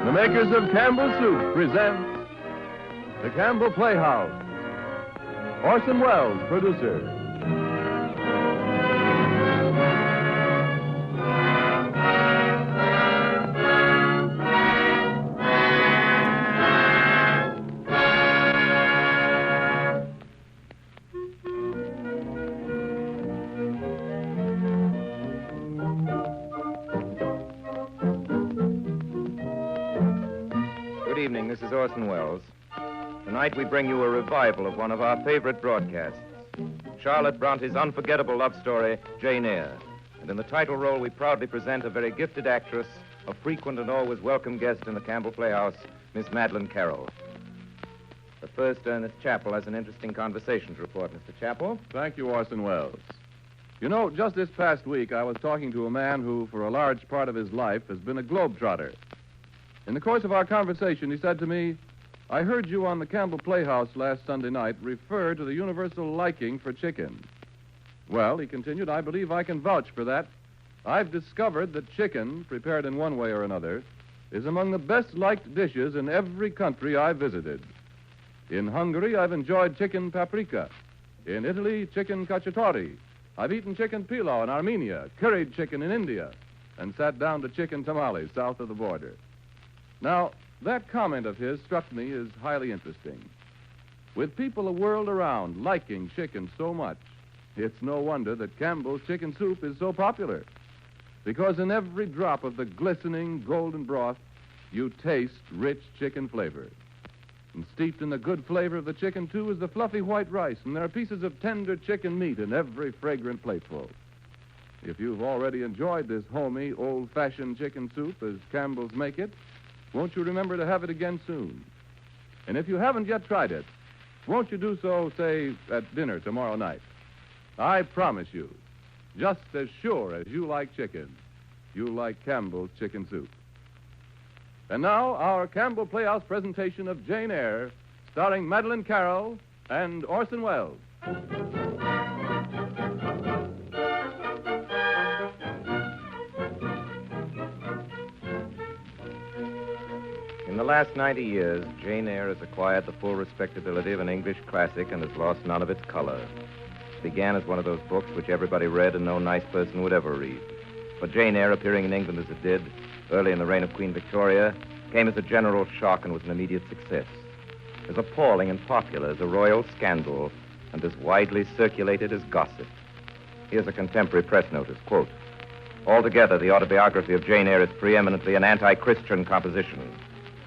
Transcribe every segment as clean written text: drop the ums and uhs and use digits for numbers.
The makers of Campbell Soup present the Campbell Playhouse. Orson Welles, producer. Good evening, this is Orson Welles. Tonight we bring you a revival of one of our favorite broadcasts, Charlotte Bronte's unforgettable love story, Jane Eyre. And in the title role, we proudly present a very gifted actress, a frequent and always welcome guest in the Campbell Playhouse, Miss Madeline Carroll. But first, Ernest Chappell has an interesting conversation to report. Mr. Chappell? Thank you, Orson Welles. You know, just this past week, I was talking to a man who, for a large part of his life, has been a globetrotter. In the course of our conversation, he said to me, I heard you on the Campbell Playhouse last Sunday night refer to the universal liking for chicken. Well, he continued, I believe I can vouch for that. I've discovered that chicken, prepared in one way or another, is among the best-liked dishes in every country I've visited. In Hungary, I've enjoyed chicken paprika. In Italy, chicken cacciatore. I've eaten chicken pilau in Armenia, curried chicken in India, and sat down to chicken tamales south of the border. Now, that comment of his struck me as highly interesting. With people the world around liking chicken so much, it's no wonder that Campbell's chicken soup is so popular. Because in every drop of the glistening golden broth, you taste rich chicken flavor. And steeped in the good flavor of the chicken, too, is the fluffy white rice, and there are pieces of tender chicken meat in every fragrant plateful. If you've already enjoyed this homey, old-fashioned chicken soup as Campbell's make it, won't you remember to have it again soon? And if you haven't yet tried it, won't you do so, say, at dinner tomorrow night? I promise you, just as sure as you like chicken, you like Campbell's chicken soup. And now, our Campbell Playhouse presentation of Jane Eyre, starring Madeline Carroll and Orson Welles. In the last 90 years, Jane Eyre has acquired the full respectability of an English classic and has lost none of its color. It began as one of those books which everybody read and no nice person would ever read. But Jane Eyre, appearing in England as it did, early in the reign of Queen Victoria, came as a general shock and was an immediate success. As appalling and popular as a royal scandal and as widely circulated as gossip. Here's a contemporary press notice, quote, altogether, the autobiography of Jane Eyre is preeminently an anti-Christian composition.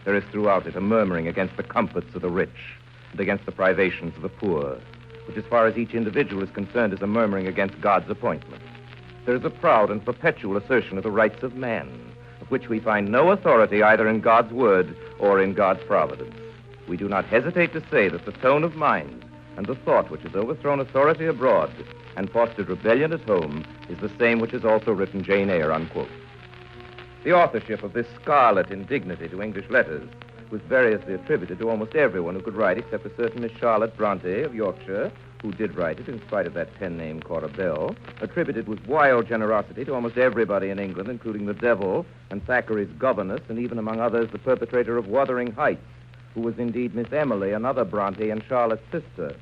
There is throughout it a murmuring against the comforts of the rich and against the privations of the poor, which as far as each individual is concerned is a murmuring against God's appointment. There is a proud and perpetual assertion of the rights of man, of which we find no authority either in God's word or in God's providence. We do not hesitate to say that the tone of mind and the thought which has overthrown authority abroad and fostered rebellion at home is the same which has also written Jane Eyre, unquote. The authorship of this scarlet indignity to English letters was variously attributed to almost everyone who could write except a certain Miss Charlotte Bronte of Yorkshire, who did write it in spite of that pen name Cora Bell, attributed with wild generosity to almost everybody in England, including the devil and Thackeray's governess, and even among others the perpetrator of Wuthering Heights, who was indeed Miss Emily, another Bronte and Charlotte's sister.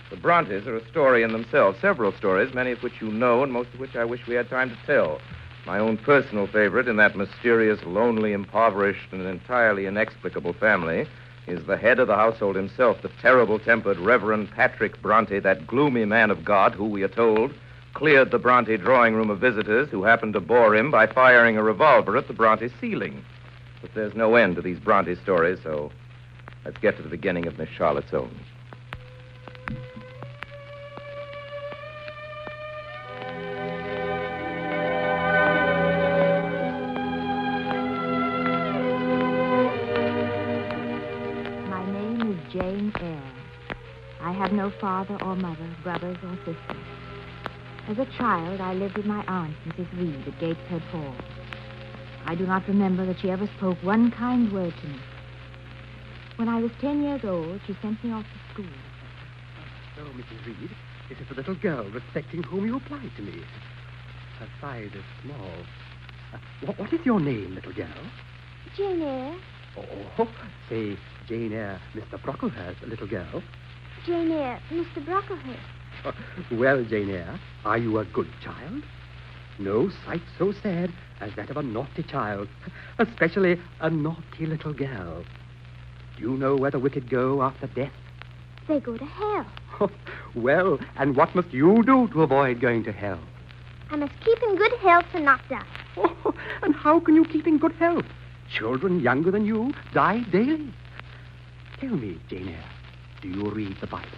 The Brontes are a story in themselves, several stories, many of which you know and most of which I wish we had time to tell. My own personal favorite in that mysterious, lonely, impoverished, and entirely inexplicable family is the head of the household himself, the terrible-tempered Reverend Patrick Bronte, that gloomy man of God who, we are told, cleared the Bronte drawing room of visitors who happened to bore him by firing a revolver at the Bronte ceiling. But there's no end to these Bronte stories, so let's get to the beginning of Miss Charlotte's own. Jane Eyre. I have no father or mother, brothers or sisters. As a child, I lived with my aunt, Mrs. Reed, at Gateshead Hall. I do not remember that she ever spoke one kind word to me. When I was 10 years old, she sent me off to school. So, Mrs. Reed, this is the little girl respecting whom you applied to me. Her size is small. What is your name, little girl? Jane Eyre. Oh, say, Jane Eyre, Mr. Brocklehurst, little girl. Jane Eyre, Mr. Brocklehurst. Well, Jane Eyre, are you a good child? No sight so sad as that of a naughty child, especially a naughty little girl. Do you know where the wicked go after death? They go to hell. Well, and what must you do to avoid going to hell? I must keep in good health and not die. Oh, and how can you keep in good health? Children younger than you die daily. Tell me, Jane Eyre, do you read the Bible?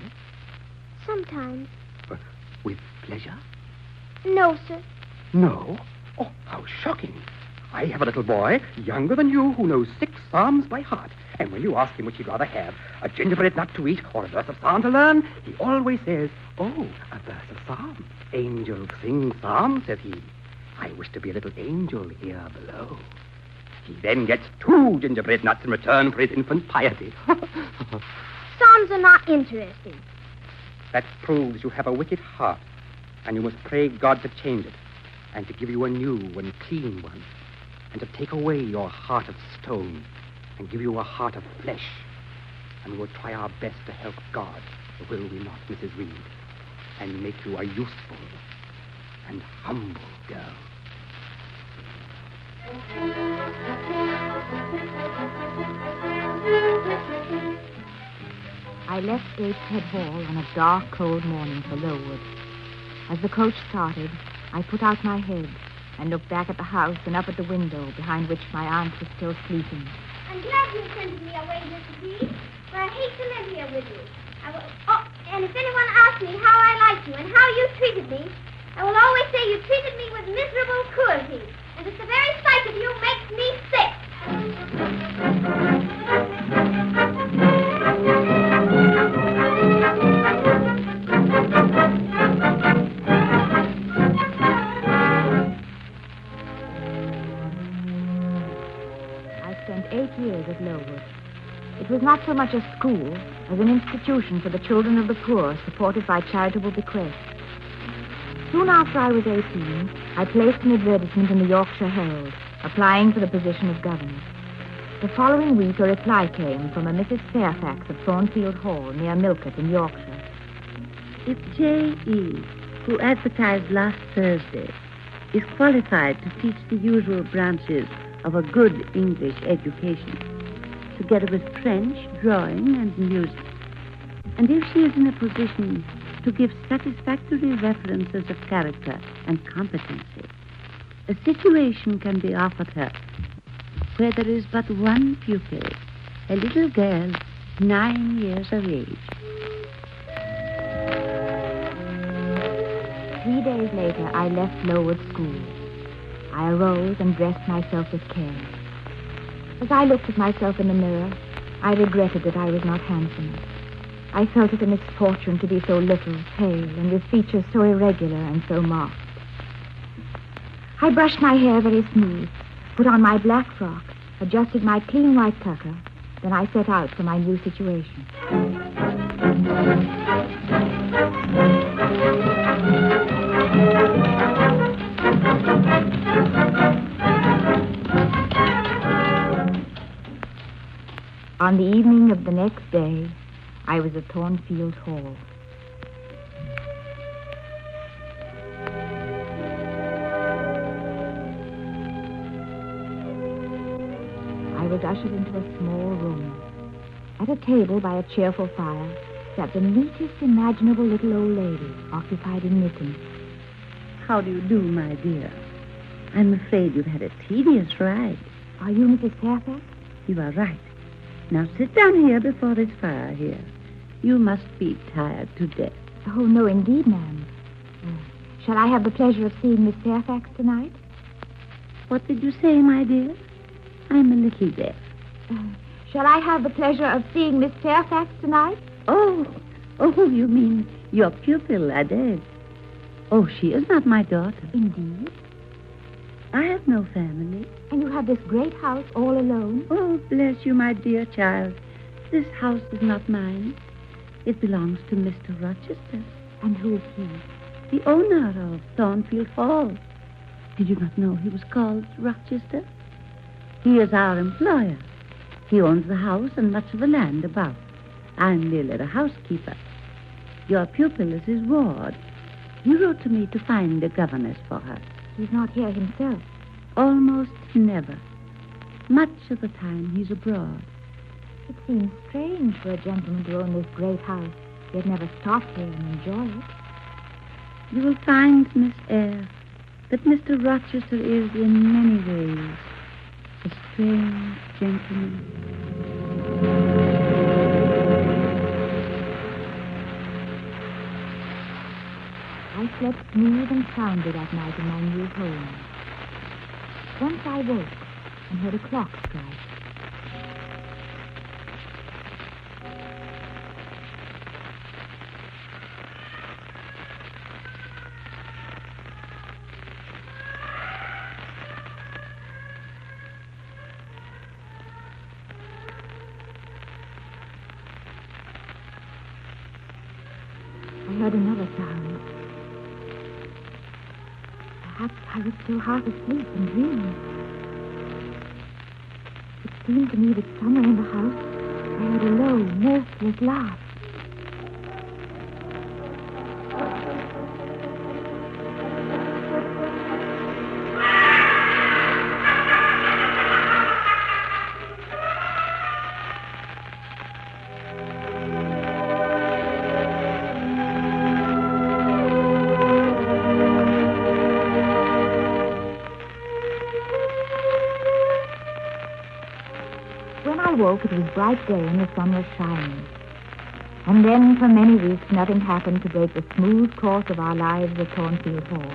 Sometimes. With pleasure? No, sir. No? Oh, how shocking. I have a little boy, younger than you, who knows 6 psalms by heart. And when you ask him which he'd rather have, a gingerbread nut to eat or a verse of psalm to learn, he always says, oh, a verse of psalm. Angels sing psalms, says he. I wish to be a little angel here below. He then gets 2 gingerbread nuts in return for his infant piety. Psalms are not interesting. That proves you have a wicked heart, and you must pray God to change it, and to give you a new and clean one, and to take away your heart of stone, and give you a heart of flesh. And we'll try our best to help God, will we not, Mrs. Reed, and make you a useful and humble girl. I left Gateshead Hall on a dark, cold morning for Lowood. As the coach started, I put out my head and looked back at the house and up at the window behind which my aunt was still sleeping. I'm glad you sent me away, Mrs. Reed, for I hate to live here with you. And if anyone asks me how I like you and how you treated me, I will always say you treated me with miserable cruelty. And just the very sight of you makes me sick. I spent 8 years at Lowood. It was not so much a school as an institution for the children of the poor, supported by charitable bequests. Soon after I was 18, I placed an advertisement in the Yorkshire Herald, applying for the position of governess. The following week, a reply came from a Mrs. Fairfax of Thornfield Hall, near Milcott in Yorkshire. If J.E., who advertised last Thursday, is qualified to teach the usual branches of a good English education, together with French, drawing, and music, and if she is in a position to give satisfactory references of character and competency, a situation can be offered her where there is but one pupil, a little girl 9 years of age. 3 days later, I left Lowood School. I arose and dressed myself with care. As I looked at myself in the mirror, I regretted that I was not handsome. I felt it a misfortune to be so little, pale, and with features so irregular and so marked. I brushed my hair very smooth, put on my black frock, adjusted my clean white tucker, then I set out for my new situation. On the evening of the next day, I was at Thornfield Hall. I was ushered into a small room. At a table by a cheerful fire sat the neatest imaginable little old lady, occupied in knitting. How do you do, my dear? I'm afraid you've had a tedious ride. Are you Mrs. Fairfax? You are right. Now sit down here before this fire here. You must be tired to death. Oh, no, indeed, ma'am. Shall I have the pleasure of seeing Miss Fairfax tonight? What did you say, my dear? I'm a little deaf. Shall I have the pleasure of seeing Miss Fairfax tonight? Oh, you mean your pupil, Adele. Oh, she is not my daughter. Indeed? I have no family. And you have this great house all alone? Oh, bless you, my dear child. This house is not mine. It belongs to Mr. Rochester. And who is he? The owner of Thornfield Hall. Did you not know he was called Rochester? He is our employer. He owns the house and much of the land about. I'm merely the housekeeper. Your pupil is his ward. He wrote to me to find a governess for her. He's not here himself. Almost never. Much of the time he's abroad. It seems strange for a gentleman to own this great house, yet never stop here and enjoy it. You will find, Miss Eyre, that Mr. Rochester is in many ways a strange gentleman. I slept smooth and soundly that night in my new home. Once I woke and heard a clock strike. I heard another sound. Perhaps I was still half asleep and dreaming. It seemed to me that somewhere in the house I heard a low, mirthless laugh. When I woke, it was bright day and the sun was shining. And then, for many weeks, nothing happened to break the smooth course of our lives at Thornfield Hall.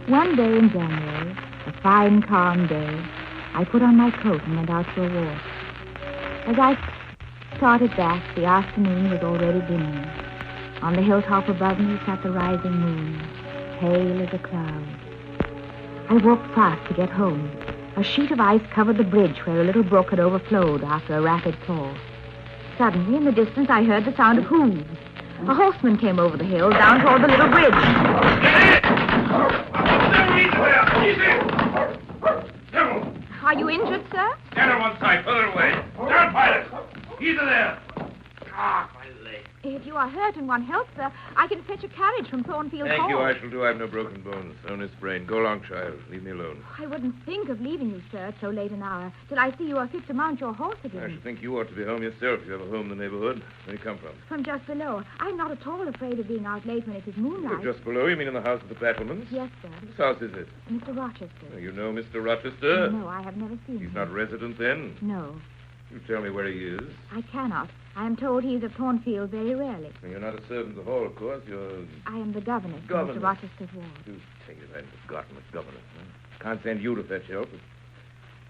One day in January, a fine, calm day, I put on my coat and went out for a walk. As I started back, the afternoon was already dimming. On the hilltop above me sat the rising moon, pale as a cloud. I walked fast to get home. A sheet of ice covered the bridge where a little brook had overflowed after a rapid thaw. Suddenly, in the distance, I heard the sound of hooves. A horseman came over the hill, down toward the little bridge. Are you injured, sir? Stand on one side, further away. Down, pilot. Easy there. Ah, my leg. If you are hurt and want help, sir, I can fetch a carriage from Thornfield Hall. Thank you, I shall do. I have no broken bones, only sprained. Go along, child. Leave me alone. I wouldn't think of leaving you, sir, at so late an hour, till I see you are fit to mount your horse I again. should think you ought to be home yourself if you have a home in the neighborhood. Where do you come from? From just below. I'm not at all afraid of being out late when it is moonlight. Oh, just below? You mean in the house of the Battlemans? Yes, sir. Whose house is it? Mr. Rochester. Oh, you know Mr. Rochester? No, I have never seen him. He's not resident then? No, You tell me where he is. I cannot. I am told he is at Thornfield very rarely. Well, you're not a servant of the hall, of course. You're... I am the governess of Governess. Mr. Rochester's ward. You take it, I'd forgotten the governor. Can't send you to fetch help, but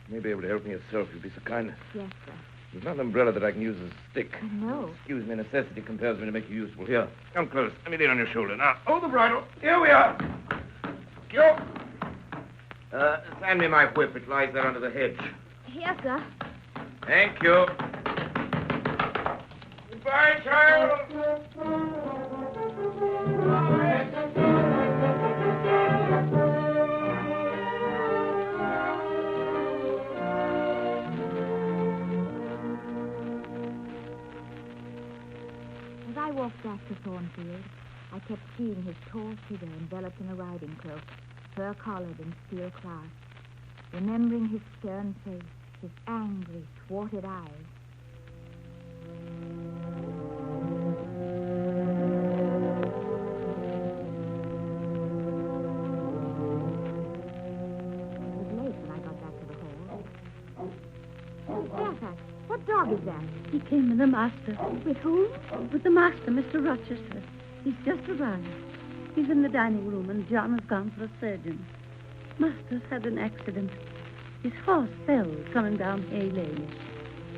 you may be able to help me yourself. You'd be so kind. Yes, sir. There's not an umbrella that I can use as a stick. No. Excuse me, necessity compels me to make you useful. Here, come close. Let me lean on your shoulder. Now, Hold the bridle. Here we are. You. Hand me my whip. It lies there under the hedge. Here, sir. Thank you. Goodbye, child. As I walked back to Thornfield, I kept seeing his tall figure enveloped in a riding cloak, fur-collared and steel-clasped, remembering his stern face, his angry, thwarted eyes. It was late when I got back to the hall. Miss Fairfax, what dog is that? He came with the master. With whom? With the master, Mr. Rochester. He's just arrived. He's in the dining room, and John has gone for a surgeon. Master's had an accident. His horse fell coming down Hay Lane.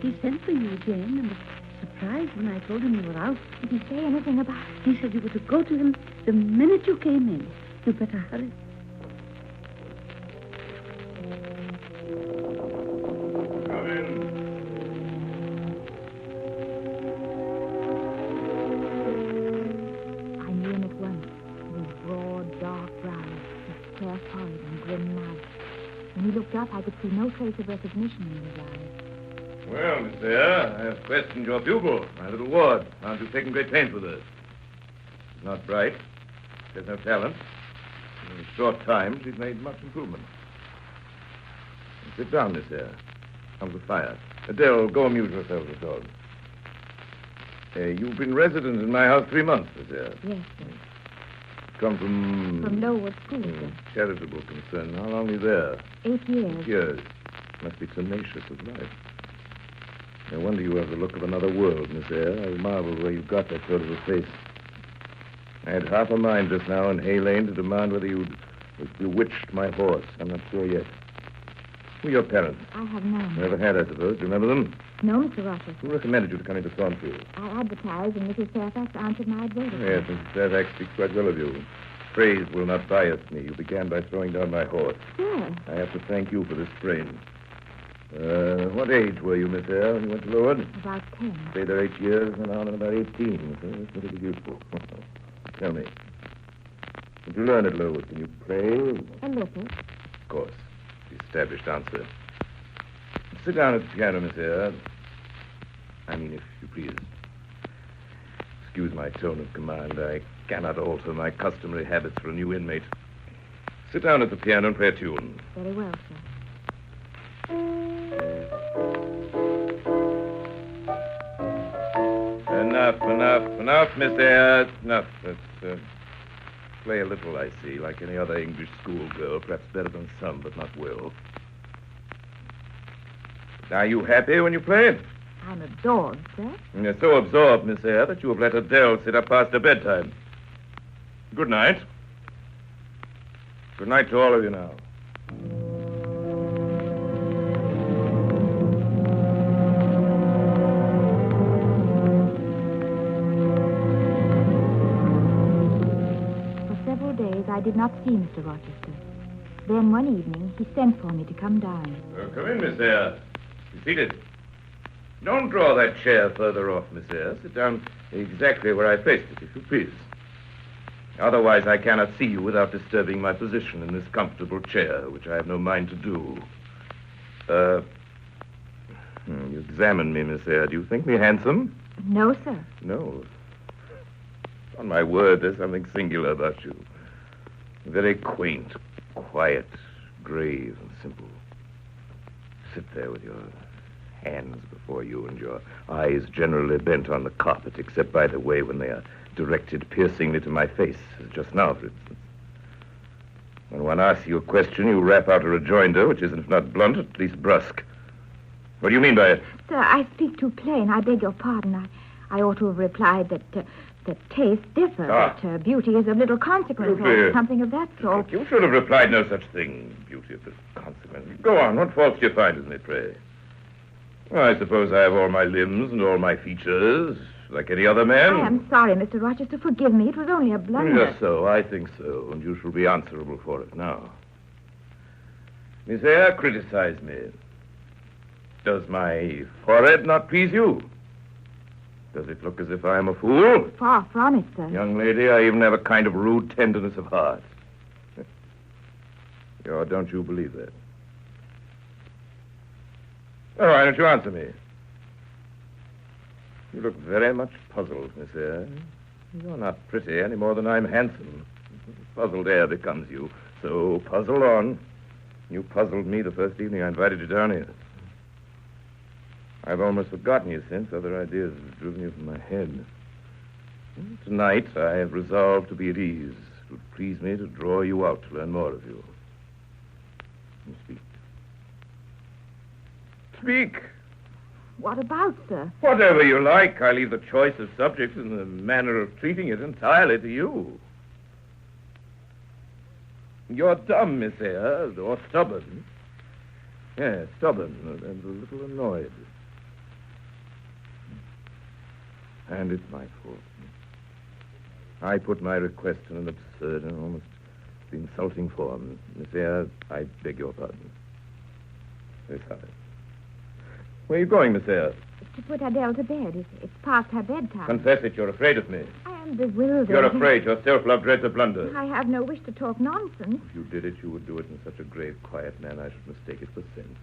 He sent for you again and was surprised when I told him you were out. Did he say anything about it? He said you were to go to him the minute you came in. You better hurry. Come in. I knew him at once. His broad, dark brows, his square forehead and grim mouth. When he looked up, I could see no trace of recognition in his eyes. Well, Miss Eyre, I have questioned your pupil, my little ward. Found you've taken great pains with her. She's not bright. She has no talent. In a short time, she's made much improvement. Sit down, Miss Eyre. Comes the fire. Adele, go amuse yourself with the dog. You've been resident in my house 3 months, Miss Eyre. Yes, sir. Come from... From Lowood School, sir. Charitable concern. How long are you there? 8 years. 8 years. Must be tenacious of life. No wonder you have the look of another world, Miss Eyre. I marvel where you got that sort of a face. I had half a mind just now in Hay Lane to demand whether you'd bewitched my horse. I'm not sure yet. Who are your parents? I have none. Never had, I suppose. Do you remember them? No, Mr. Rochester. Who recommended you to come into Thornfield? I advertised, and Mrs. Fairfax answered my advertisement. Yes, Mrs. Fairfax speaks quite well of you. Praise will not bias me. You began by throwing down my horse. Sir. I have to thank you for this sprain. What age were you, Miss Eyre, when you went to Lowood? About 10. Stayed there 8 years, went on in about 18. So that's pretty useful. Tell me, did you learn at Lowood? Can you play? A little. Of course. The established answer. Sit down at the piano, Miss Eyre. I mean, if you please. Excuse my tone of command. I cannot alter my customary habits for a new inmate. Sit down at the piano and play a tune. Very well, sir. Enough, Miss Eyre. Enough. Let's play a little, I see, like any other English schoolgirl. Perhaps better than some, but not well. Are you happy when you play? I'm absorbed, sir. You're so absorbed, Miss Eyre, that you have let Adele sit up past her bedtime. Good night. Good night to all of you now. For several days, I did not see Mr. Rochester. Then one evening, he sent for me to come down. Come in, Miss Eyre. Be seated. Don't draw that chair further off, Miss Eyre. Sit down exactly where I placed it, if you please. Otherwise, I cannot see you without disturbing my position in this comfortable chair, which I have no mind to do. You examine me, Miss Eyre. Do you think me handsome? No, sir. No. On my word, there's something singular about you. Very quaint, quiet, grave, and simple. Sit there with your hands before you and your eyes generally bent on the carpet, except, by the way, when they are directed piercingly to my face, as just now, for instance. When one asks you a question, you rap out a rejoinder, which is, if not blunt, at least brusque. What do you mean by it? Sir, I speak too plain. I beg your pardon. I ought to have replied that tastes differ, that beauty is of little consequence, or something of that sort. You should have replied no such thing, beauty of little consequence. Go on, what faults do you find in me, pray? Well, I suppose I have all my limbs and all my features, like any other man. I am sorry, Mr. Rochester. Forgive me. It was only a blunder. Just so. I think so, and you shall be answerable for it now. Miss Eyre, criticize me. Does my forehead not please you? Does it look as if I am a fool? Far from it, sir. Young lady, I even have a kind of rude tenderness of heart. Or don't you believe that? Oh, why don't you answer me? You look very much puzzled, Miss Eyre. You're not pretty any more than I'm handsome. Puzzled air becomes you. So puzzle on. You puzzled me the first evening I invited you down here. I've almost forgotten you since. Other ideas have driven you from my head. Tonight, I have resolved to be at ease. It would please me to draw you out to learn more of you. Speak. Speak. What about, sir? Whatever you like. I leave the choice of subject and the manner of treating it entirely to you. You're dumb, Miss Eyre, or stubborn. Yes, stubborn and a little annoyed. And it's my fault. I put my request in an absurd and almost insulting form. Miss Eyre, I beg your pardon. Very sorry. Where are you going, Miss Eyre? To put Adele to bed. It's past her bedtime. Confess it, you're afraid of me. I I'm bewildered. You're afraid. Your self-love dreads a blunder. I have no wish to talk nonsense. If you did it, you would do it in such a grave, quiet manner, I should mistake it for sense.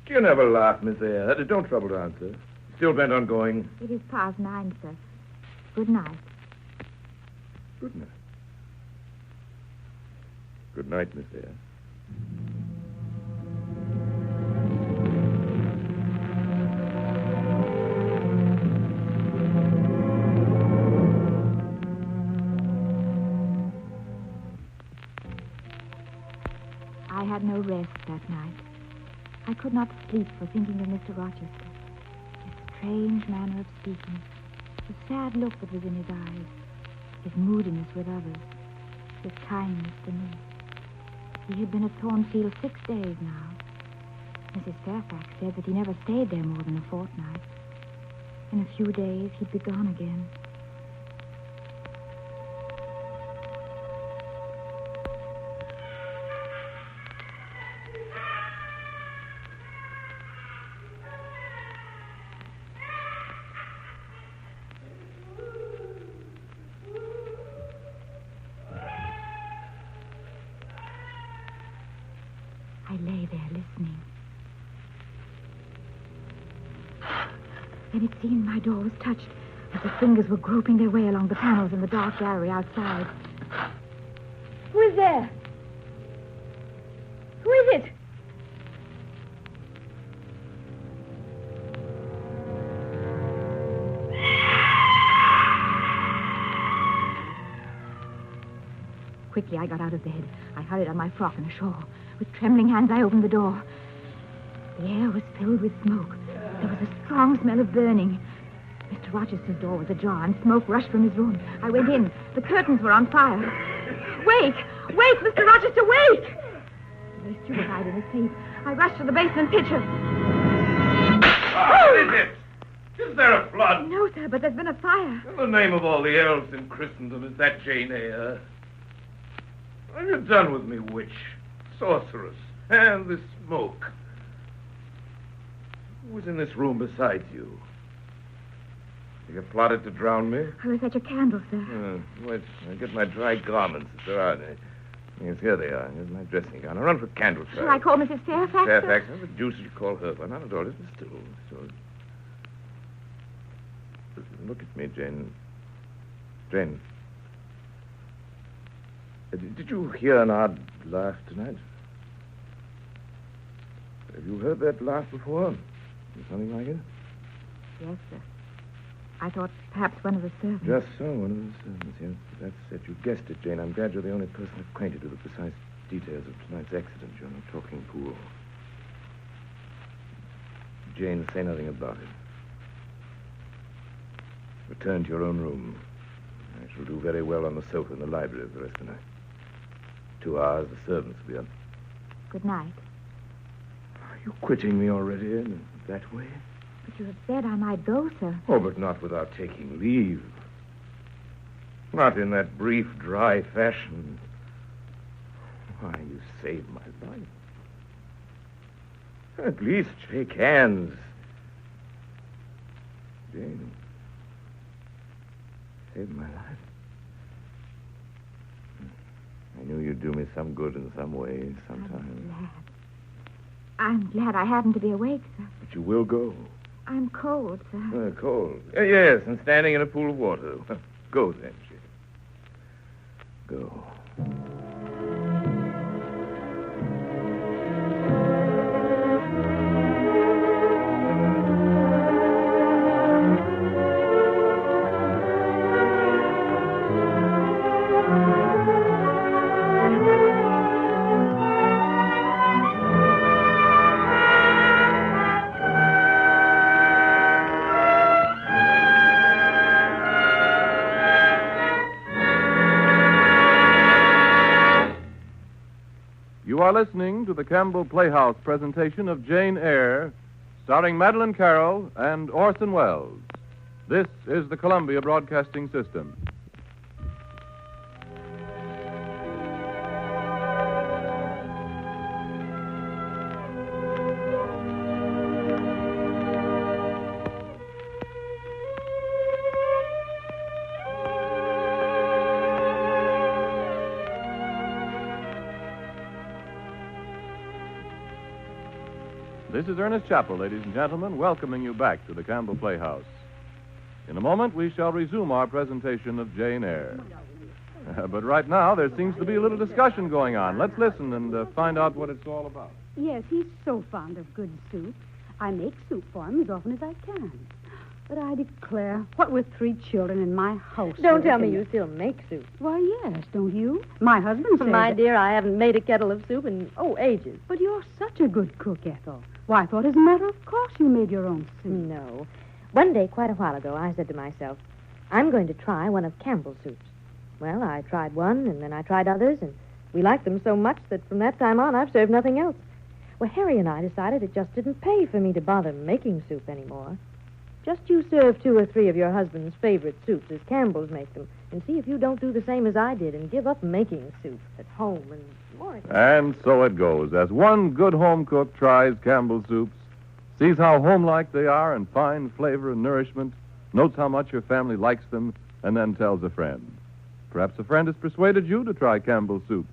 You never laugh, Miss Eyre. Don't trouble to answer. Still bent on going? It is past 9, sir. Good night. Good night. Good night, Miss Eyre. I had no rest that night. I could not sleep for thinking of Mr. Rochester. His strange manner of speaking, the sad look that was in his eyes, his moodiness with others, his kindness to me. He had been at Thornfield 6 days now. Mrs. Fairfax said that he never stayed there more than a fortnight. In a few days, he'd be gone again. I lay there listening. Then it seemed my door was touched as his fingers were groping their way along the panels in the dark gallery outside. Who is there? Who is it? Quickly, I got out of bed. I hurried on my frock and a shawl. With trembling hands, I opened the door. The air was filled with smoke. There was a strong smell of burning. Mr. Rochester's door was ajar, and smoke rushed from his room. I went in. The curtains were on fire. Wake! Wake, Mr. Rochester, wake! Very stupefied in his sleep, I rushed to the basement pitcher. What is it? Is there a flood? No, sir, but there's been a fire. In the name of all the elves in Christendom, is that Jane Eyre? What have you done with me, witch, sorceress, and this smoke? Who was in this room besides you? You plotted to drown me? I was at your candle, sir. Wait, I'll get my dry garments, if there are any. Yes, here they are. Here's my dressing gown. I'll run for candle Shall I call Mrs. Fairfax? Fairfax? How the deuce did you call her? Well, not at all. Listen still. Look at me, Jane. Jane. Did you hear an odd laugh tonight? Have you heard that laugh before? Something like it? Yes, sir. I thought perhaps one of the servants. Just so, one of the servants, yes. That's it. You guessed it, Jane. I'm glad you're the only person acquainted with the precise details of tonight's accident. You're not talking pool. Jane, say nothing about it. Return to your own room. I shall do very well on the sofa in the library for the rest of the night. 2 hours, the servants will be up. Good night. Are you quitting me already in that way? But you have said I might go, sir. Oh, but not without taking leave. Not in that brief, dry fashion. Why, you saved my life. At least shake hands. Jane, saved my life. I knew you'd do me some good in some way, sometime. I'm glad I happened to be awake, sir. But you will go. I'm cold, sir. Cold? Yes, and standing in a pool of water. Go then, Jane. Go. You are listening to the Campbell Playhouse presentation of Jane Eyre, starring Madeline Carroll and Orson Welles. This is the Columbia Broadcasting System. This is Ernest Chappell, ladies and gentlemen, welcoming you back to the Campbell Playhouse. In a moment, we shall resume our presentation of Jane Eyre. But right now, there seems to be a little discussion going on. Let's listen and find out what it's all about. Yes, he's so fond of good soup. I make soup for him as often as I can. But I declare, what with 3 children in my house... Don't tell me you still make soup. Why, yes, don't you? My husband says... My dear, I haven't made a kettle of soup in, ages. But you're such a good cook, Ethel. Why, I thought as a matter of course you made your own soup. No. One day, quite a while ago, I said to myself, I'm going to try one of Campbell's soups. Well, I tried one, and then I tried others, and we liked them so much that from that time on, I've served nothing else. Well, Harry and I decided it just didn't pay for me to bother making soup anymore. Just you serve 2 or 3 of your husband's favorite soups as Campbell's make them, and see if you don't do the same as I did and give up making soup at home and more. And so it goes. As one good home cook tries Campbell's soups, sees how homelike they are in fine flavor and nourishment, notes how much your family likes them, and then tells a friend. Perhaps a friend has persuaded you to try Campbell's soups.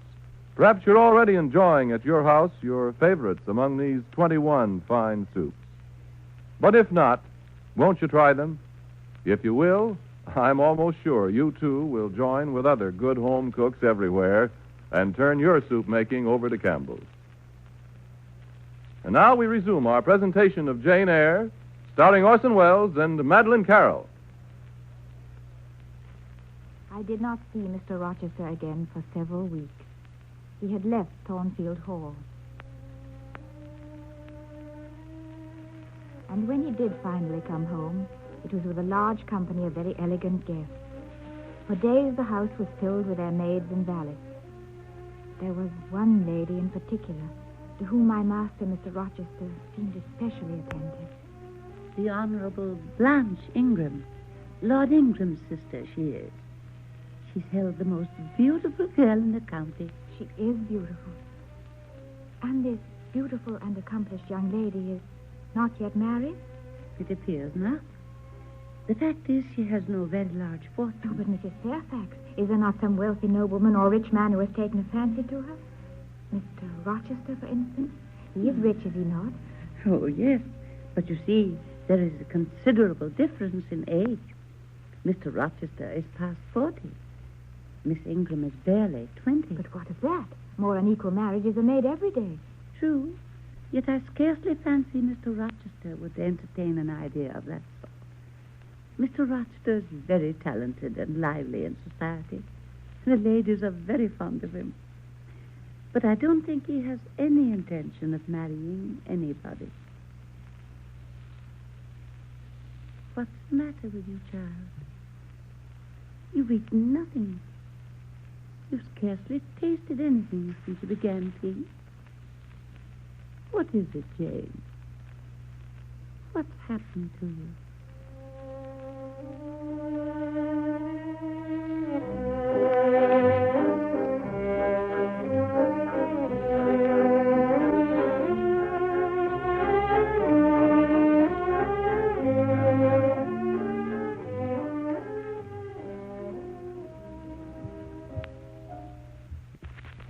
Perhaps you're already enjoying at your house your favorites among these 21 fine soups. But if not, won't you try them? If you will, I'm almost sure you, too, will join with other good home cooks everywhere and turn your soup making over to Campbell's. And now we resume our presentation of Jane Eyre, starring Orson Welles and Madeline Carroll. I did not see Mr. Rochester again for several weeks. He had left Thornfield Hall. And when he did finally come home, it was with a large company of very elegant guests. For days the house was filled with their maids and valets. There was one lady in particular to whom my master, Mr. Rochester, seemed especially attentive. The Honorable Blanche Ingram, Lord Ingram's sister, she is. She's held the most beautiful girl in the county. She is beautiful. And this beautiful and accomplished young lady is not yet married? It appears not. The fact is, she has no very large Oh, fortune. but Mrs. Fairfax, is there not some wealthy nobleman or rich man who has taken a fancy to her? Mr. Rochester, for instance? He is rich, is he not? Oh, yes. But you see, there is a considerable difference in age. Mr. Rochester is past 40. Miss Ingram is barely 20. But what of that? More unequal marriages are made every day. True. Yet I scarcely fancy Mr. Rochester would entertain an idea of that sort. Mr. Rochester is very talented and lively in society. The ladies are very fond of him. But I don't think he has any intention of marrying anybody. What's the matter with you, child? You've eaten nothing. You've scarcely tasted anything since you began tea. What is it, Jane? What's happened to you?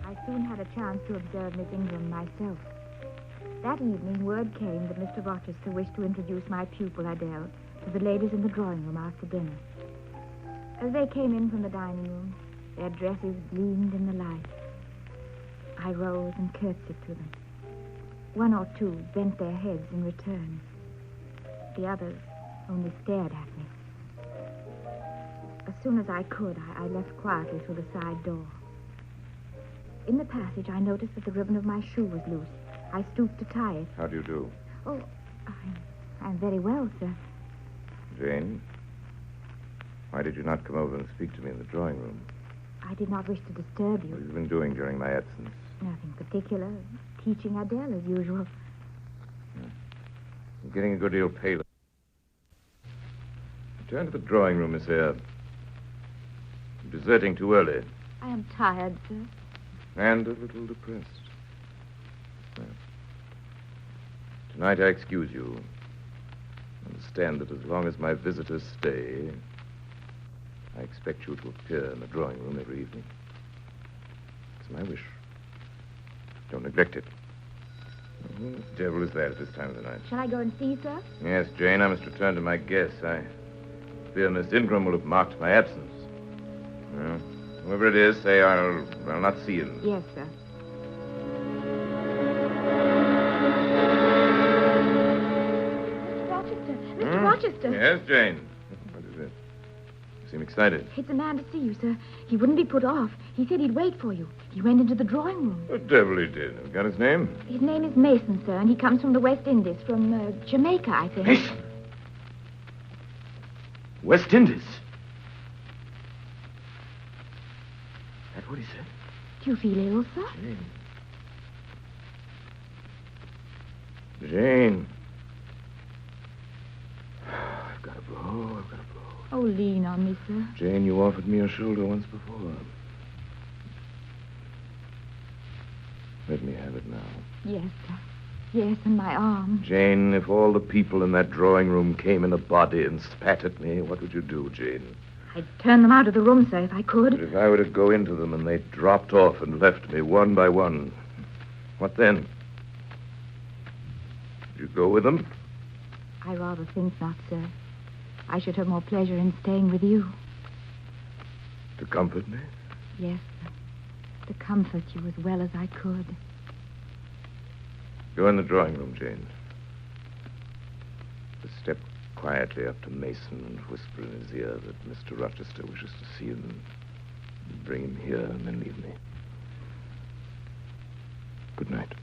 I soon had a chance to observe Miss Ingram myself. That evening, word came that Mr. Rochester wished to introduce my pupil, Adele, to the ladies in the drawing room after dinner. As they came in from the dining room, their dresses gleamed in the light. I rose and curtsied to them. 1 or 2 bent their heads in return. The others only stared at me. As soon as I could, I left quietly through the side door. In the passage, I noticed that the ribbon of my shoe was loose. I stooped to tie it. How do you do? Oh, I'm very well, sir. Jane, why did you not come over and speak to me in the drawing room? I did not wish to disturb What you. have you been doing during my absence? Nothing particular. Teaching Adele as usual. I'm getting a good deal paler. Return to the drawing room, Miss Eyre. You're deserting too early. I am tired, sir. And a little depressed. Well, tonight I excuse you. Understand that as long as my visitors stay, I expect you to appear in the drawing room every evening. It's my wish. Don't neglect it. Who the devil is that at this time of the night? Shall I go and see, sir? Yes, Jane, I must return to my guests. I fear Miss Ingram will have marked my absence. Well, whoever it is, say I'll not see him. Yes, sir. Mr. Rochester. Yes, Jane. What is it? You seem excited. It's a man to see you, sir. He wouldn't be put off. He said he'd wait for you. He went into the drawing room. The devil he did. Have you got his name? His name is Mason, sir, and he comes from the West Indies, from Jamaica, I think. Mason! West Indies? That's what he said. Do you feel ill, sir? Jane. I've got a blow. Oh, lean on me, sir. Jane, you offered me your shoulder once before. Let me have it now. Yes, sir. Yes, and my arm. Jane, if all the people in that drawing room came in a body and spat at me, what would you do, Jane? I'd turn them out of the room, sir, if I could. But if I were to go into them and they dropped off and left me one by one, what then? Would you go with them? I rather think not, sir. I should have more pleasure in staying with you. To comfort me? Yes, sir. To comfort you as well as I could. Go in the drawing room, Jane. Just step quietly up to Mason and whisper in his ear that Mr. Rochester wishes to see him. Bring him here and then leave me. Good night.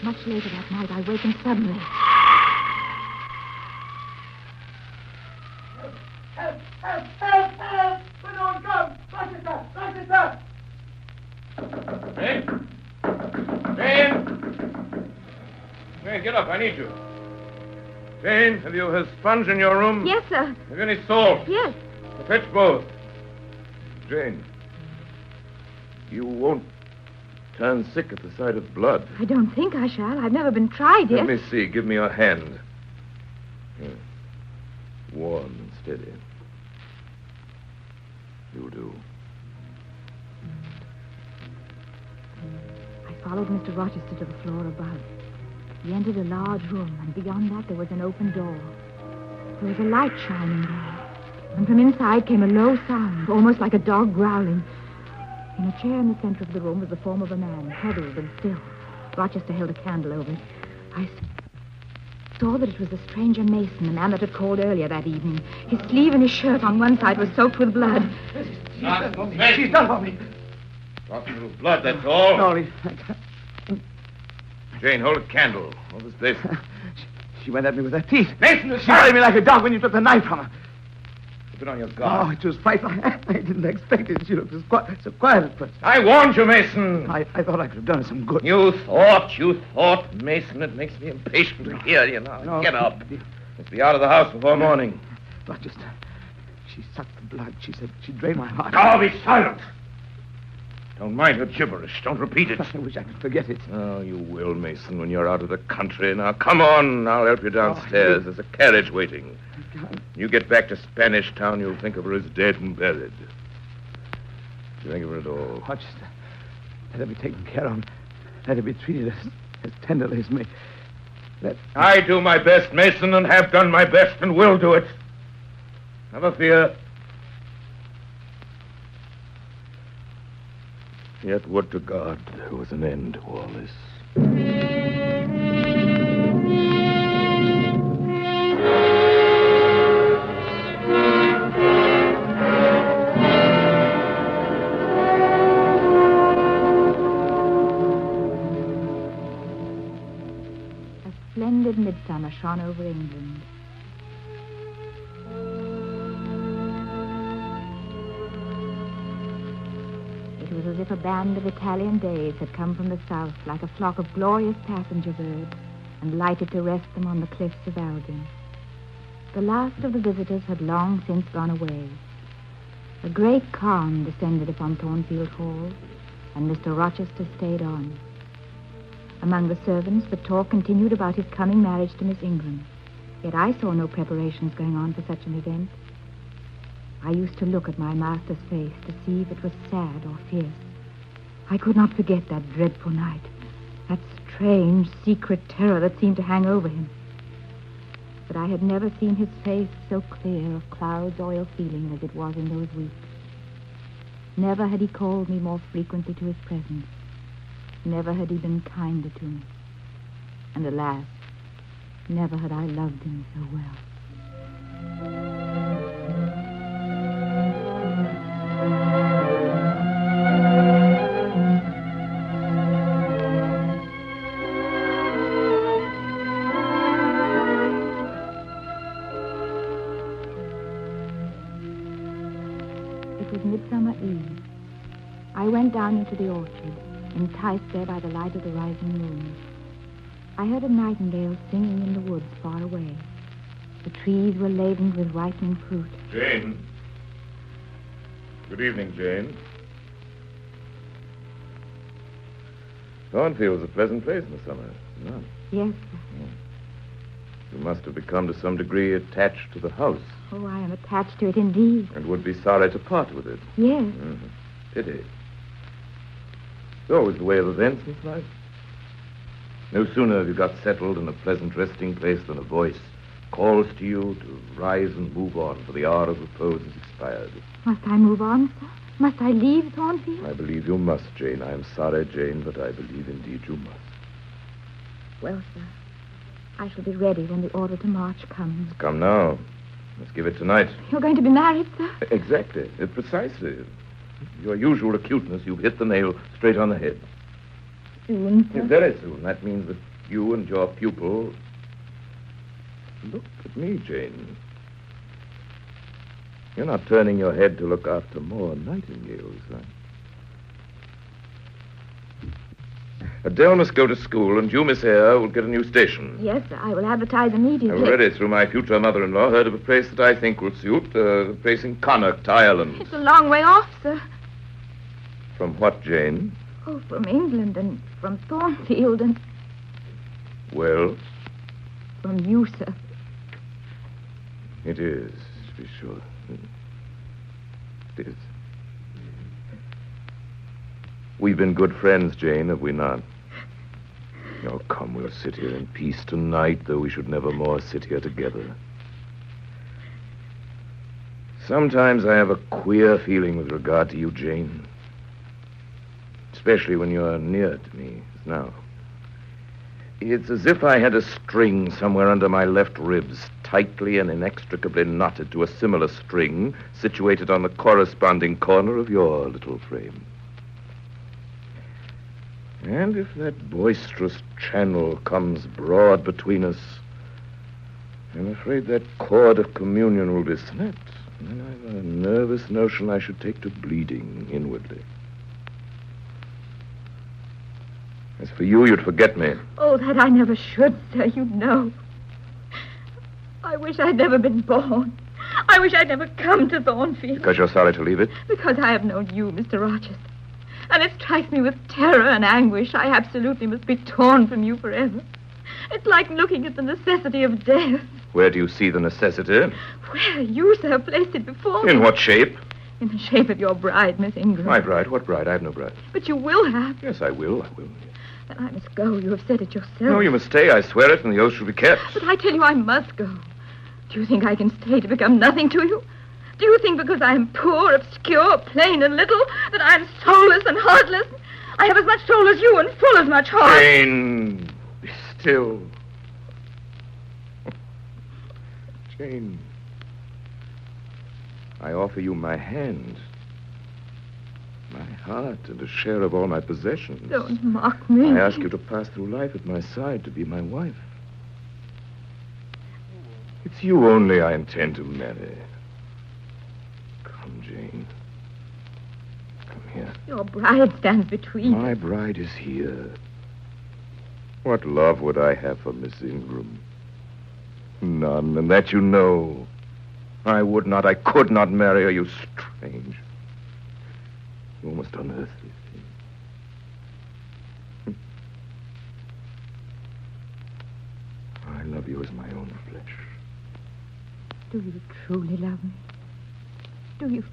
Much later that night, I wakened suddenly. Help! Help! Help! Help! When no one comes! Rochester! Rochester! Jane? Jane! Jane, get up. I need you. Jane, have you a sponge in your room? Yes, sir. Have you any salt? Yes. Fetch both. Jane, you won't turn sick at the sight of blood. I don't think I shall. I've never been tried yet. Let me see. Give me your hand. Here. Warm and steady. You'll do. I followed Mr. Rochester to the floor above. He entered a large room, and beyond that there was an open door. There was a light shining there, and from inside came a low sound, almost like a dog growling. In a chair in the center of the room was the form of a man, huddled and still. Rochester held a candle over it. I saw that it was the stranger Mason, the man that had called earlier that evening. His sleeve and his shirt on one side was soaked with blood. She's done for me. She's done for me. Drops a little blood, that's all. Sorry. Jane, hold a candle. Hold this place. She went at me with her teeth. Mason, she worried me like a dog when you took the knife from her. Keep it on your guard. Oh, it was frightful. I didn't expect it. She looked so quiet at first. I warned you, Mason. I thought I could have done her some good. You thought, Mason. It makes me impatient to hear you now. No. Get up. Let's be out of the house before morning. Rochester, she sucked the blood. She said she'd drain my heart. Oh, be silent. Don't mind her gibberish. Don't repeat it. I wish I could forget it. Oh, you will, Mason, when you're out of the country. Now, come on. I'll help you downstairs. There's a carriage waiting. You get back to Spanish Town, you'll think of her as dead and buried. You think of her at all. Rochester, let her be taken care of. Let her be treated as tenderly as me. I do my best, Mason, and have done my best, and will do it. Never fear. Yet would to God there was an end to all this. A splendid midsummer shone over England. It was as if a band of Italian days had come from the south like a flock of glorious passenger birds and lighted to rest them on the cliffs of Albion. The last of the visitors had long since gone away. A great calm descended upon Thornfield Hall, and Mr. Rochester stayed on. Among the servants, the talk continued about his coming marriage to Miss Ingram. Yet I saw no preparations going on for such an event. I used to look at my master's face to see if it was sad or fierce. I could not forget that dreadful night, that strange, secret terror that seemed to hang over him. But I had never seen his face so clear of clouds or ill feeling as it was in those weeks. Never had he called me more frequently to his presence. Never had he been kinder to me. And alas, never had I loved him so well. It was Midsummer Eve. I went down into the orchard, enticed there by the light of the rising moon. I heard a nightingale singing in the woods far away. The trees were laden with ripening fruit. Jane. Good evening, Jane. Thornfield's a pleasant place in the summer, isn't it? Yes, sir. You must have become to some degree attached to the house. Oh, I am attached to it indeed. And would be sorry to part with it. Yes. Mm-hmm. Pity. So is the way of events in life. No sooner have you got settled in a pleasant resting place than a voice calls to you to rise and move on, for the hour of repose is expired. Must I move on, sir? Must I leave Thornfield? I believe you must, Jane. I am sorry, Jane, but I believe indeed you must. Well, sir, I shall be ready when the order to march comes. Come now. Let's give it tonight. You're going to be married, sir? Exactly. Precisely. Your usual acuteness, you've hit the nail straight on the head. Soon, sir? Very soon. That means that you and your pupil... Look at me, Jane. You're not turning your head to look after more nightingales, right? Adele must go to school, and you, Miss Eyre, will get a new station. Yes, sir. I will advertise immediately. I've already, through my future mother-in-law, heard of a place that I think will suit. A place in Connacht, Ireland. It's a long way off, sir. From what, Jane? Oh, from England and from Thornfield and... Well? From you, sir. It is, to be sure. It is. We've been good friends, Jane, have we not? Oh, come, we'll sit here in peace tonight, though we should never more sit here together. Sometimes I have a queer feeling with regard to you, Jane. Especially when you're near to me, as now. It's as if I had a string somewhere under my left ribs, tightly and inextricably knotted to a similar string situated on the corresponding corner of your little frame. And if that boisterous channel comes broad between us, I'm afraid that cord of communion will be snapped. And I've a nervous notion I should take to bleeding inwardly. As for you, you'd forget me. Oh, that I never should, sir, you know. I wish I'd never been born. I wish I'd never come to Thornfield. Because you're sorry to leave it? Because I have known you, Mr. Rochester. And it strikes me with terror and anguish. I absolutely must be torn from you forever. It's like looking at the necessity of death. Where do you see the necessity? Where you, sir, placed it before me. In what shape? In the shape of your bride, Miss Ingram. My bride? What bride? I have no bride. But you will have. Yes, I will. Then I must go. You have said it yourself. No, you must stay. I swear it, and the oath shall be kept. But I tell you, I must go. Do you think I can stay to become nothing to you? Do you think because I am poor, obscure, plain, and little, that I am soulless and heartless? I have as much soul as you and full as much heart. Jane, be still. Jane, I offer you my hand, my heart, and a share of all my possessions. Don't mock me. I ask you to pass through life at my side, to be my wife. It's you only I intend to marry. Come, Jane. Come here. Your bride stands between us. My bride is here. What love would I have for Miss Ingram? None, and that you know. I would not, I could not marry her, you strange, you almost unearthly thing. I love you as my own flesh. Do you truly love me? Do you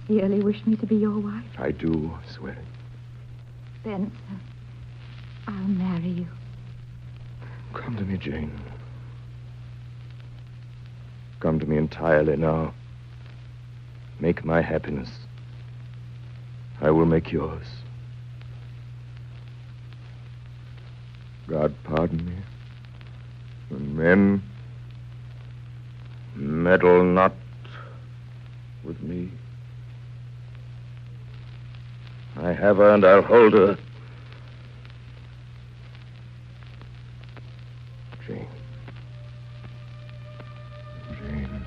sincerely wish me to be your wife? I do, swear it. Then, sir, I'll marry you. Come to me, Jane. Come to me entirely now. Make my happiness. I will make yours. God pardon me. And men, meddle not with me. I have her and I'll hold her. Jane. Jane.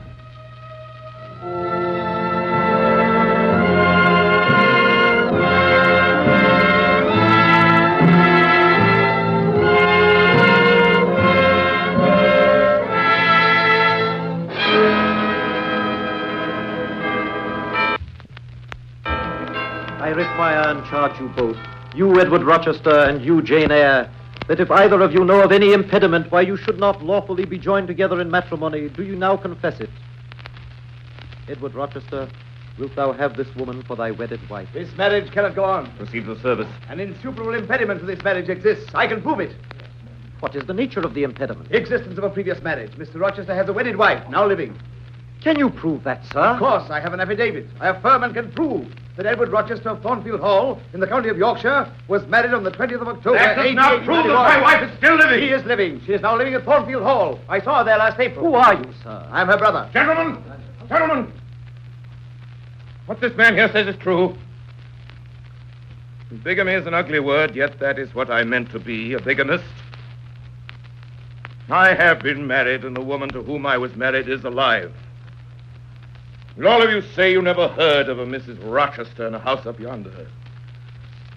I require and charge you both, you Edward Rochester and you Jane Eyre, that if either of you know of any impediment why you should not lawfully be joined together in matrimony, do you now confess it? Edward Rochester, wilt thou have this woman for thy wedded wife? This marriage cannot go on. Proceed to service. An insuperable impediment to this marriage exists. I can prove it. What is the nature of the impediment? The existence of a previous marriage. Mr. Rochester has a wedded wife, now living. Can you prove that, sir? Of course, I have an affidavit. I affirm and can prove that Edward Rochester of Thornfield Hall, in the county of Yorkshire, was married on the 20th of October. That does not prove that my wife is still living. She is living. She is now living at Thornfield Hall. I saw her there last April. Who are you, sir? I'm her brother. Gentlemen! What this man here says is true. Bigamy is an ugly word, yet that is what I meant to be, a bigamist. I have been married, and the woman to whom I was married is alive. And all of you say you never heard of a Mrs. Rochester in a house up yonder.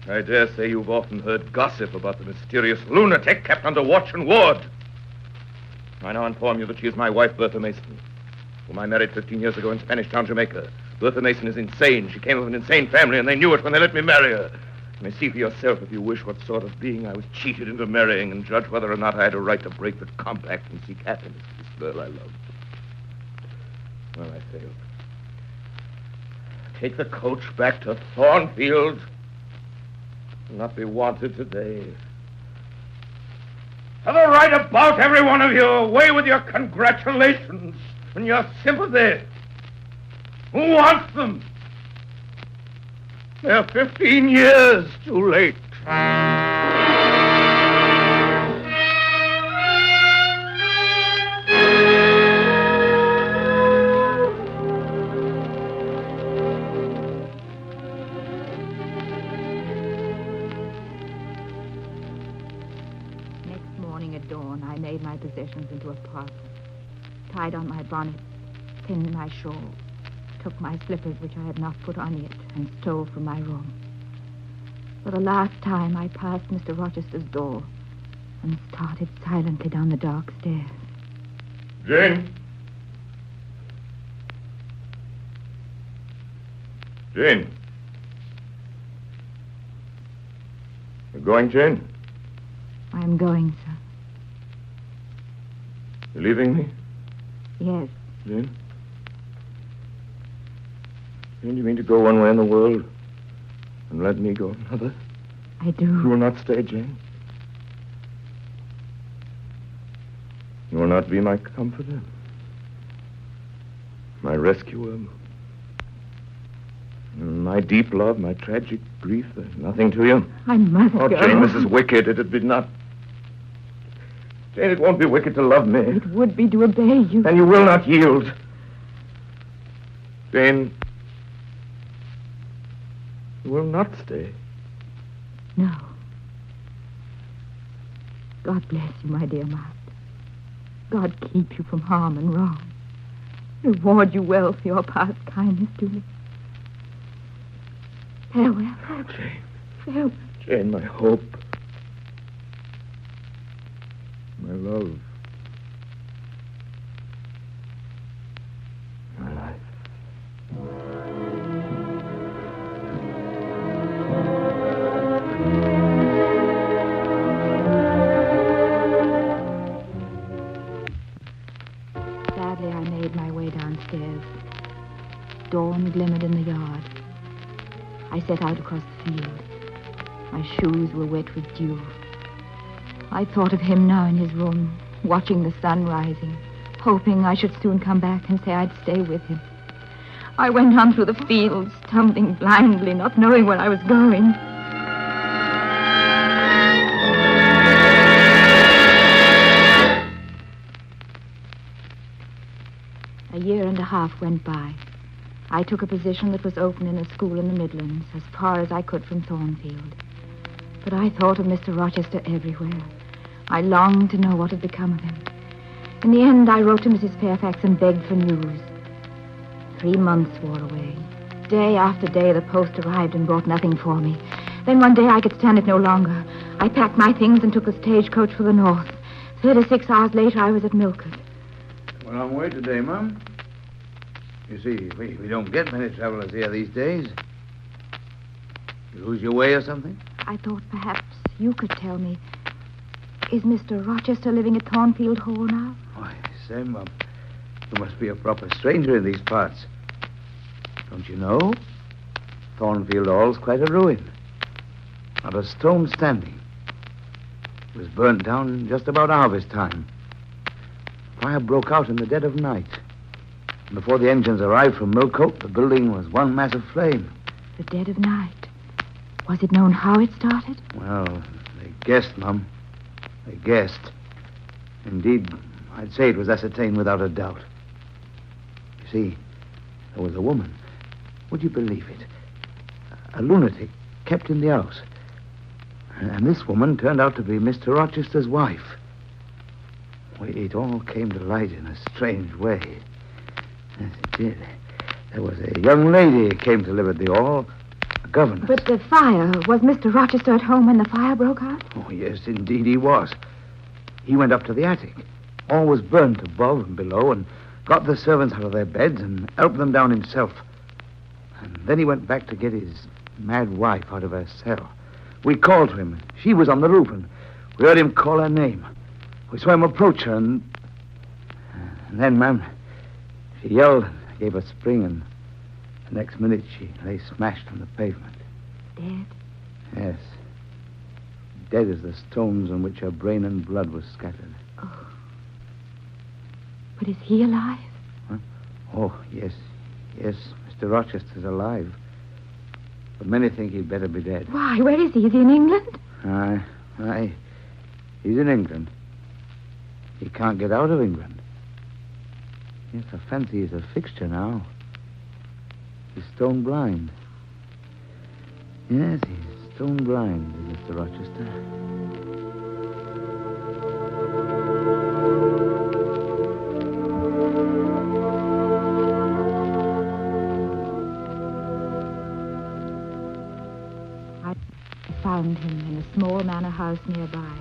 I dare say you've often heard gossip about the mysterious lunatic kept under watch and ward. I now inform you that she is my wife, Bertha Mason, whom I married 15 years ago in Spanish Town, Jamaica. Bertha Mason is insane. She came of an insane family, and they knew it when they let me marry her. You may see for yourself, if you wish, what sort of being I was cheated into marrying, and judge whether or not I had a right to break the compact and seek happiness for this girl I loved. Well, I failed. Take the coach back to Thornfield. I'll not be wanted today. Have a right about, every one of you. Away with your congratulations and your sympathy. Who wants them? They're 15 years too late. Possessions into a parcel, tied on my bonnet, pinned my shawl, took my slippers, which I had not put on yet, and stole from my room. For the last time, I passed Mr. Rochester's door and started silently down the dark stairs. Jane? Jane? You're going, Jane? I am going, sir. You're leaving me? Yes. Jane? Jane, do you mean to go one way in the world and let me go another? I do. You will not stay, Jane? You will not be my comforter? My rescuer? My deep love, my tragic grief, there's nothing to you? I must go. go. Jane, this is wicked. It'd be not... Jane, it won't be wicked to love me. It would be to obey you. And you will not yield. Jane, you will not stay. No. God bless you, my dear master. God keep you from harm and wrong. Reward you well for your past kindness to me. Farewell. Oh, Jane. Farewell. Jane, my hope. My love. My life. Sadly, I made my way downstairs. Dawn glimmered set out across the field. My shoes were wet with dew. I thought of him now in his room, watching the sun rising, hoping I should soon come back and say I'd stay with him. I went on through the fields, stumbling blindly, not knowing where I was going. A year and a half went by. I took a position that was open in a school in the Midlands, as far as I could from Thornfield. But I thought of Mr. Rochester everywhere. I longed to know what had become of him. In the end, I wrote to Mrs. Fairfax and begged for news. 3 months wore away. Day after day, the post arrived and brought nothing for me. Then one day, I could stand it no longer. I packed my things and took the stagecoach for the north. 36 hours later, I was at Milford. Well, I'm away today, Mum. You see, we don't get many travelers here these days. You lose your way or something? I thought perhaps you could tell me. Is Mr. Rochester living at Thornfield Hall now? Why, say, Mum, you must be a proper stranger in these parts. Don't you know? Thornfield Hall's quite a ruin. Not a stone standing. It was burnt down just about harvest time. Fire broke out in the dead of night. And before the engines arrived from Millcote, the building was one mass of flame. The dead of night. Was it known how it started? Well, they guessed, Mum. They guessed. Indeed, I'd say it was ascertained without a doubt. You see, there was a woman. Would you believe it? A lunatic kept in the house. And this woman turned out to be Mr. Rochester's wife. Well, it all came to light in a strange way. Yes, it did. There was a young lady who came to live at the Hall, a governess. But the fire, was Mr. Rochester at home when the fire broke out? Oh, yes, indeed he was. He went up to the attic. All was burnt above and below, and got the servants out of their beds and helped them down himself. And then he went back to get his mad wife out of her cell. We called to him. She was on the roof, and we heard him call her name. We saw him approach her, and then, ma'am, she yelled and gave a spring, and the next minute she lay smashed on the pavement. Dead? Yes. Dead as the stones on which her brain and blood was scattered. Oh. But is he alive? Huh? Oh, yes. Yes, Mr. Rochester's alive. But many think he'd better be dead. Why, where is he? Is he in England? Aye. He's in England. He can't get out of England. Yes, I fancy he's a fixture now. He's stone blind. Yes, he's stone blind, Mr. Rochester. I found him in a small manor house nearby,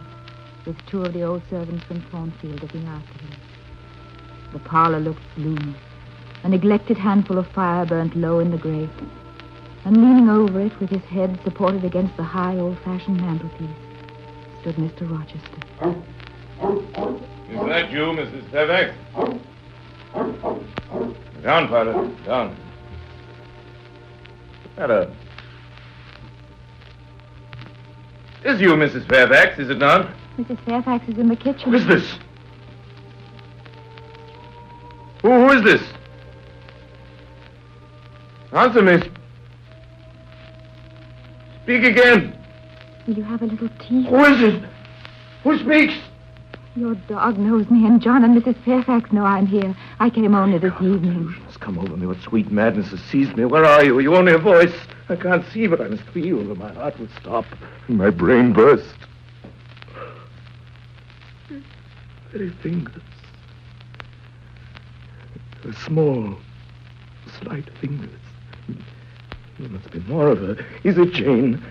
with 2 of the old servants from Thornfield looking after him. The parlor looked gloomy. A neglected handful of fire burnt low in the grate. And leaning over it, with his head supported against the high, old-fashioned mantelpiece, stood Mr. Rochester. Is that you, Mrs. Fairfax? Down, Father. Down. What's Is you, Mrs. Fairfax, is it not? Mrs. Fairfax is in the kitchen. Who is this? Who is this? Answer me. Speak again. Will you have a little tea? Who is it? Who speaks? Your dog knows me, and John and Mrs. Fairfax know I'm here. I came only this evening. Delusion has come over me. What sweet madness has seized me. Where are you? You only a voice. I can't see, but I must feel, or my heart will stop and my brain burst. Very fingers. Her small, slight fingers. There must be more of her. Is it Jane?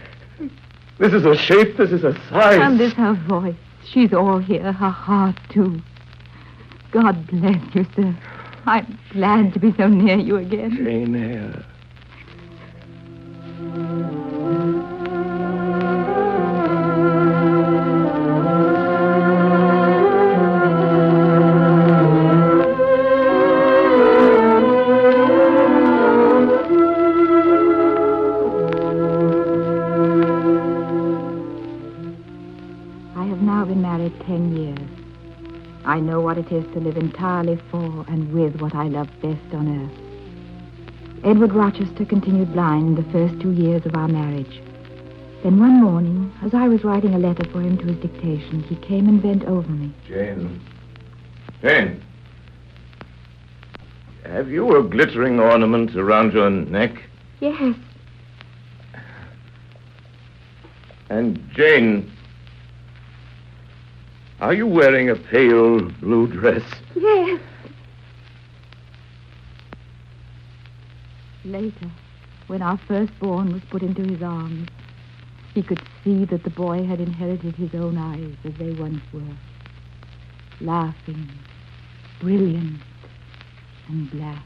This is her shape. This is her size. And this her voice. She's all here. Her heart, too. God bless you, sir. I'm glad to be so near you again. Jane Eyre. for 10 years. I know what it is to live entirely for and with what I love best on earth. Edward Rochester continued blind in the first 2 years of our marriage. Then one morning, as I was writing a letter for him to his dictation, he came and bent over me. Jane. Jane. Have you a glittering ornament around your neck? Yes. And Jane, are you wearing a pale blue dress? Yes. Later, when our firstborn was put into his arms, he could see that the boy had inherited his own eyes as they once were. Laughing, brilliant, and black.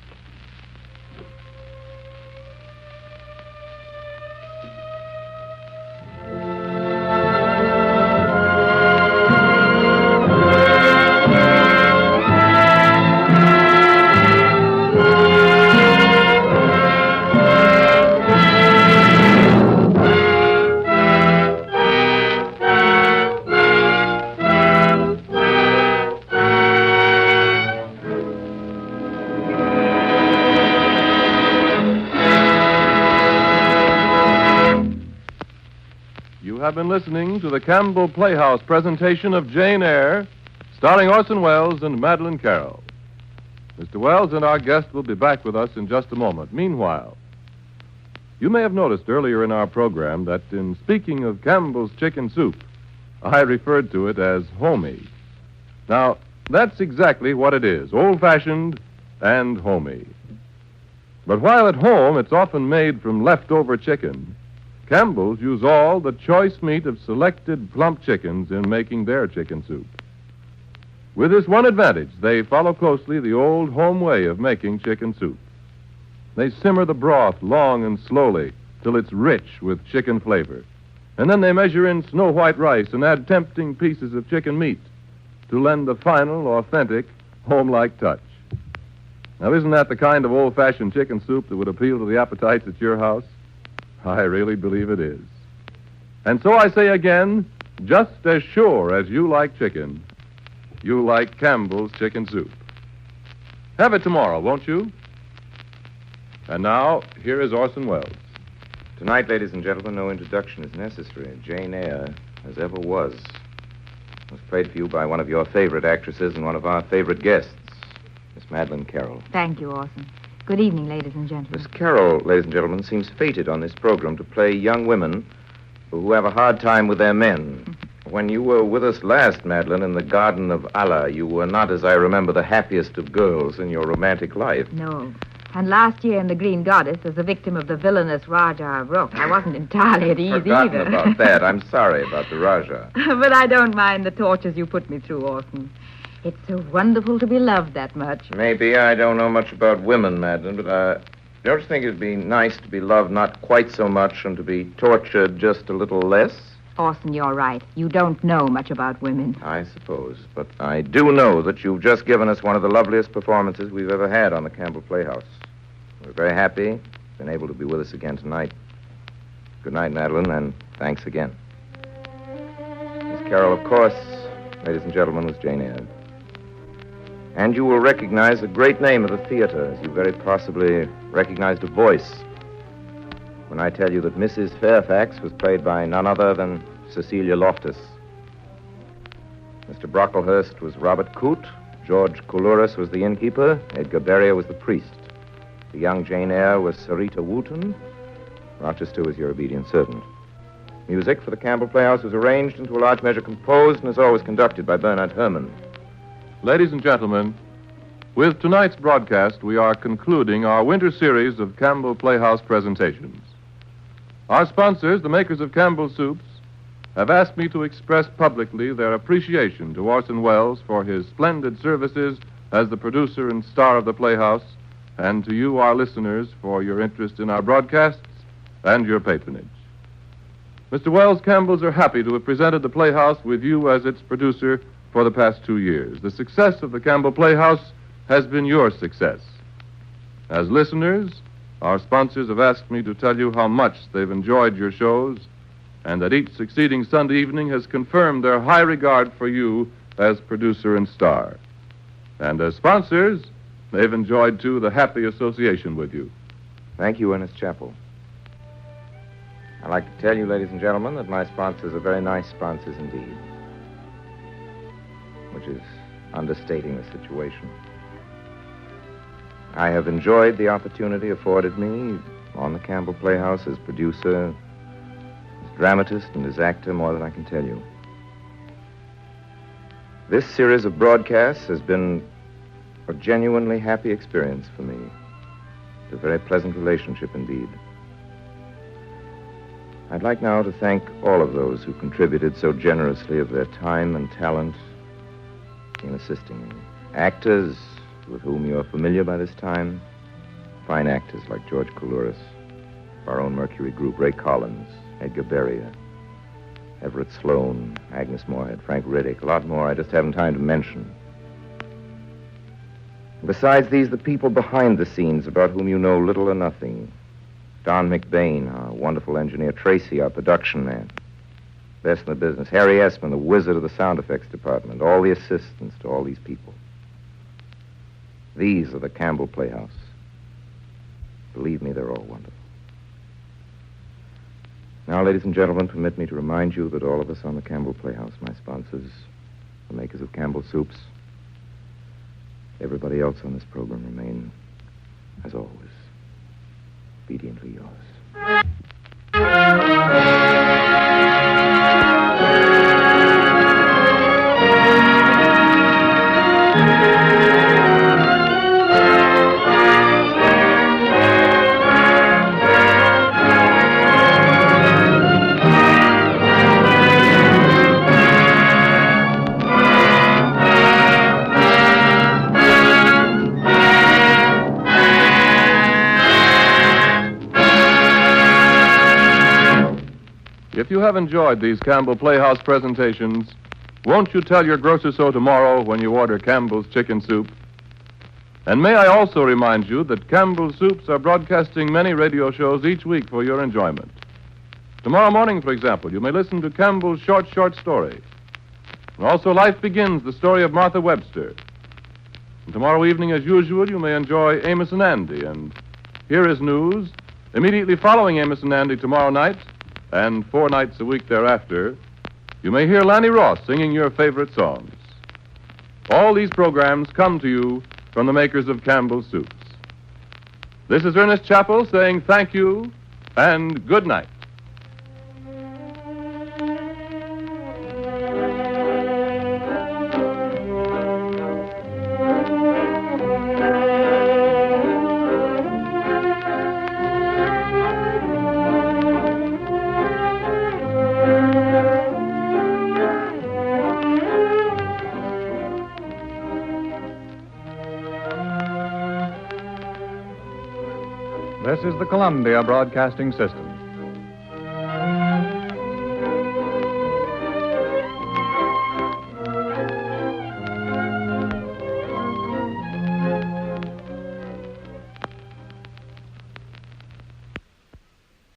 Have been listening to the Campbell Playhouse presentation of Jane Eyre, starring Orson Welles and Madeleine Carroll. Mr. Welles and our guest will be back with us in just a moment. Meanwhile, you may have noticed earlier in our program that in speaking of Campbell's chicken soup, I referred to it as homey. Now, that's exactly what it is, old-fashioned and homey. But while at home it's often made from leftover chicken, Campbell's use all the choice meat of selected plump chickens in making their chicken soup. With this one advantage, they follow closely the old home way of making chicken soup. They simmer the broth long and slowly till it's rich with chicken flavor. And then they measure in snow-white rice and add tempting pieces of chicken meat to lend the final, authentic, home-like touch. Now, isn't that the kind of old-fashioned chicken soup that would appeal to the appetites at your house? I really believe it is. And so I say again, just as sure as you like chicken, you like Campbell's chicken soup. Have it tomorrow, won't you? And now, here is Orson Welles. Tonight, ladies and gentlemen, no introduction is necessary. Jane Eyre, as ever was played for you by one of your favorite actresses and one of our favorite guests, Miss Madeleine Carroll. Thank you, Orson. Good evening, ladies and gentlemen. Miss Carroll, ladies and gentlemen, seems fated on this program to play young women who have a hard time with their men. When you were with us last, Madeleine, in the Garden of Allah, you were not, as I remember, the happiest of girls in your romantic life. No. And last year in The Green Goddess, as the victim of the villainous Rajah of Rook, I wasn't entirely at ease Forgotten either. about that. I'm sorry about the Rajah. But I don't mind the tortures you put me through, Orson. It's so wonderful to be loved that much. Maybe I don't know much about women, Madeleine, but don't you think it'd be nice to be loved not quite so much and to be tortured just a little less? Orson, you're right. You don't know much about women. I suppose. But I do know that you've just given us one of the loveliest performances we've ever had on the Campbell Playhouse. We're very happy you've been able to be with us again tonight. Good night, Madeleine, and thanks again. Miss Carroll, of course, ladies and gentlemen, was Jane Eyre. And you will recognize a great name of the theater, as you very possibly recognized a voice when I tell you that Mrs. Fairfax was played by none other than Cecilia Loftus. Mr. Brocklehurst was Robert Coote. George Coulouris was the innkeeper. Edgar Berrier was the priest. The young Jane Eyre was Sarita Wooten. Rochester was your obedient servant. Music for the Campbell Playhouse was arranged and to a large measure composed and is always conducted by Bernard Herrmann. Ladies and gentlemen, with tonight's broadcast, we are concluding our winter series of Campbell Playhouse presentations. Our sponsors, the makers of Campbell Soups, have asked me to express publicly their appreciation to Orson Welles for his splendid services as the producer and star of the Playhouse, and to you, our listeners, for your interest in our broadcasts and your patronage. Mr. Welles, Campbells are happy to have presented the Playhouse with you as its producer for the past 2 years. The success of the Campbell Playhouse has been your success. As listeners, our sponsors have asked me to tell you how much they've enjoyed your shows and that each succeeding Sunday evening has confirmed their high regard for you as producer and star. And as sponsors, they've enjoyed, too, the happy association with you. Thank you, Ernest Chappell. I'd like to tell you, ladies and gentlemen, that my sponsors are very nice sponsors indeed, which is understating the situation. I have enjoyed the opportunity afforded me on the Campbell Playhouse as producer, as dramatist, and as actor more than I can tell you. This series of broadcasts has been a genuinely happy experience for me. It's a very pleasant relationship indeed. I'd like now to thank all of those who contributed so generously of their time and talent in assisting me. Actors with whom you are familiar by this time, fine actors like George Coulouris, our own Mercury group, Ray Collins, Edgar Beria, Everett Sloan, Agnes Moorehead, Frank Riddick, a lot more I just haven't time to mention. Besides these, the people behind the scenes about whom you know little or nothing. Don McBain, our wonderful engineer, Tracy, our production man, best in the business, Harry Esman, the wizard of the sound effects department, all the assistants to all these people. These are the Campbell Playhouse. Believe me, they're all wonderful. Now, ladies and gentlemen, permit me to remind you that all of us on the Campbell Playhouse, my sponsors, the makers of Campbell Soups, everybody else on this program remain, as always, obediently yours. If you have enjoyed these Campbell Playhouse presentations, won't you tell your grocer so tomorrow when you order Campbell's chicken soup? And may I also remind you that Campbell's Soups are broadcasting many radio shows each week for your enjoyment. Tomorrow morning, for example, you may listen to Campbell's Short Story. And also Life Begins, the story of Martha Webster. And tomorrow evening, as usual, you may enjoy Amos and Andy. And here is news. Immediately following Amos and Andy tomorrow night, and 4 nights a week thereafter, you may hear Lanny Ross singing your favorite songs. All these programs come to you from the makers of Campbell's Soups. This is Ernest Chappell saying thank you and good night. This is the Columbia Broadcasting System.